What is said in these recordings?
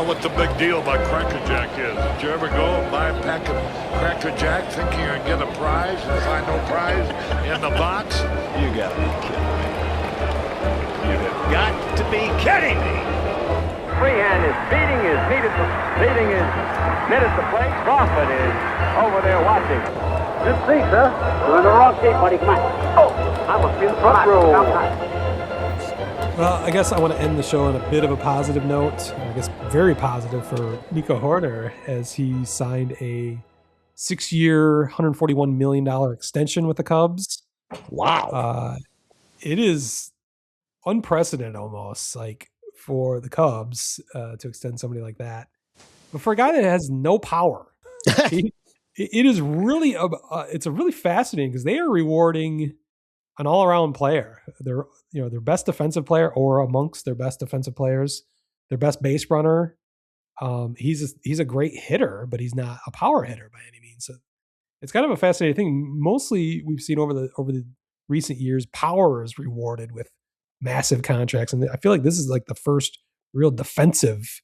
what the big deal about Cracker Jack is. Did you ever go and buy a pack of Cracker Jack thinking you're going to get a prize and find no prize in the box? You got to be kidding me. You have got to be kidding me. Freehand is beating his net at the plate. Crawford is over there watching. Good see, sir. You're in the wrong seat, buddy. Come on. Oh, I must be in the front row. Well, I guess I want to end the show on a bit of a positive note. I guess very positive for Nico Hoerner as he signed a 6-year, $141 million extension with the Cubs. Wow. It is unprecedented almost, like, for the Cubs to extend somebody like that. But for a guy that has no power, it is really it's a really fascinating because they are rewarding an all-around player. They're their best defensive player or amongst their best defensive players, their best base runner. He's a great hitter, but he's not a power hitter by any means. So it's kind of a fascinating thing. Mostly we've seen over the recent years, power is rewarded with massive contracts. And I feel like this is like the first real defensive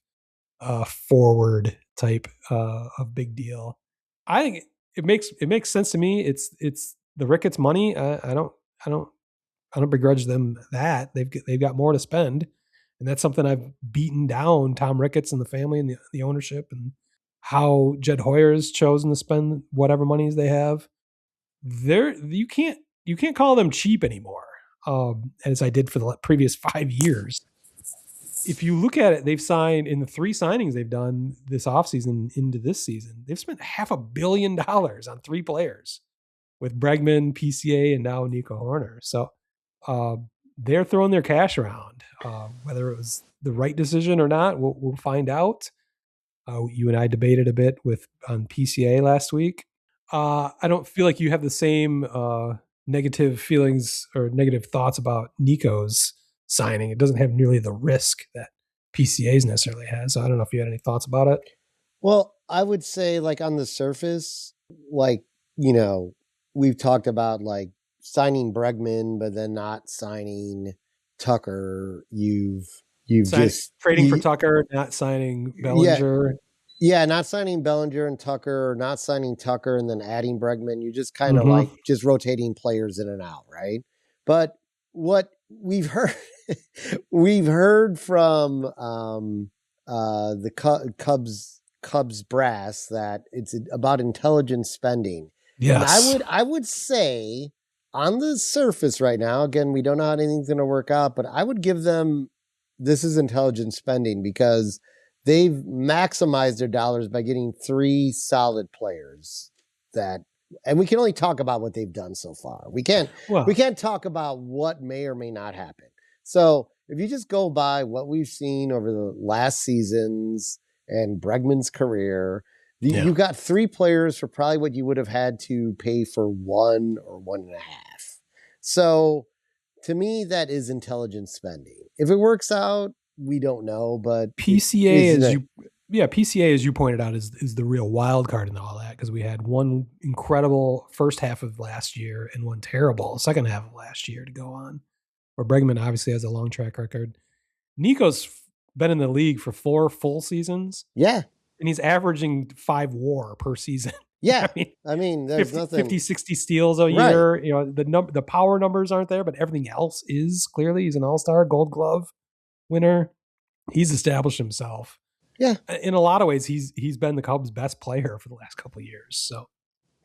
forward type of big deal. I think it makes sense to me. It's the Ricketts money. I don't begrudge them that. They've got more to spend. And that's something I've beaten down Tom Ricketts and the family and the ownership and how Jed Hoyer has chosen to spend whatever monies they have. You can't call them cheap anymore. As I did for the previous 5 years. If you look at it, they've signed in the 3 signings they've done this offseason into this season, they've spent $500 million on 3 players with Bregman, PCA, and now Nico Hoerner. So they're throwing their cash around. Whether it was the right decision or not, we'll find out. You and I debated a bit on PCA last week. I don't feel like you have the same negative feelings or negative thoughts about Nico's signing. It doesn't have nearly the risk that PCA's necessarily has. So I don't know if you had any thoughts about it. Well, I would say like on the surface, like, we've talked about like signing Bregman, but then not signing Tucker. You've just trading for Tucker, not signing Bellinger. Yeah, not signing Bellinger and Tucker, or not signing Tucker and then adding Bregman. You just kind of like just rotating players in and out, right? But what we've heard, from the Cubs brass that it's about intelligent spending. Yes, and I would say on the surface right now, again, we don't know how anything's going to work out, but I would give them this is intelligent spending because they've maximized their dollars by getting 3 solid players and we can only talk about what they've done so far. We can't talk about what may or may not happen. So if you just go by what we've seen over the last seasons and Bregman's career, you got 3 players for probably what you would have had to pay for 1 or 1.5. So to me, that is intelligent spending. If it works out, we don't know, but PCA as you pointed out is the real wild card in all that, because we had one incredible first half of last year and one terrible second half of last year to go on, where Bregman obviously has a long track record. Nico's been in the league for 4 full seasons. Yeah. And he's averaging 5 WAR per season. Yeah. I mean there's 50, 60 steals a year. The power numbers aren't there, but everything else is. Clearly he's an all-star, Gold Glove winner. He's established himself. Yeah. In a lot of ways, he's been the Cubs' best player for the last couple of years. So,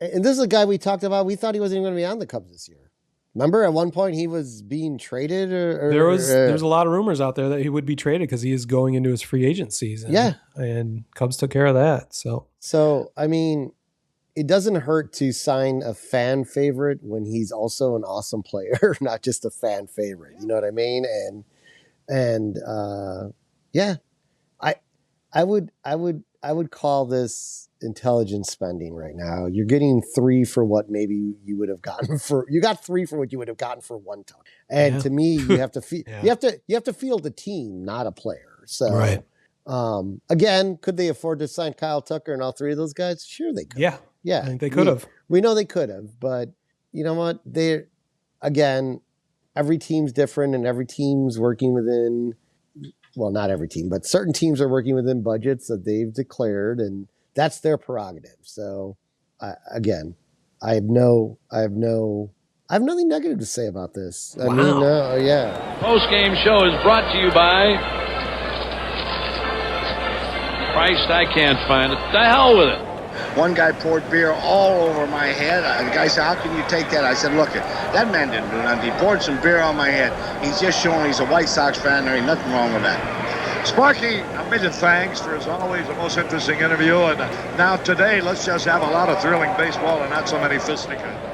and this is a guy we talked about. We thought he wasn't even going to be on the Cubs this year. Remember, at one point he was being traded. There's a lot of rumors out there that he would be traded because he is going into his free agent season. Yeah, and Cubs took care of that. So I mean, it doesn't hurt to sign a fan favorite when he's also an awesome player, not just a fan favorite. You know what I mean? And yeah. I would call this intelligent spending right now. You're getting 3 for what maybe you would have gotten you got 3 for what you would have gotten for 1 ton. And to me, you have to feel, you have to field a team, not a player. So, right. Again, could they afford to sign Kyle Tucker and all 3 of those guys? Sure. They could. Yeah. I think they could have. We know they could have, but you know what? every team's different and every team's working within well, not every team, but certain teams are working within budgets that they've declared, and that's their prerogative. So, again, I have nothing negative to say about this. I mean, yeah. Post-game show is brought to you by Christ, I can't find it. The hell with it. One guy poured beer all over my head. The guy said, how can you take that? I said, look, that man didn't do nothing. He poured some beer on my head. He's just showing he's a White Sox fan. There ain't nothing wrong with that. Sparky, a million thanks for, as always, the most interesting interview. And now today, let's just have a lot of thrilling baseball and not so many fisticuffs.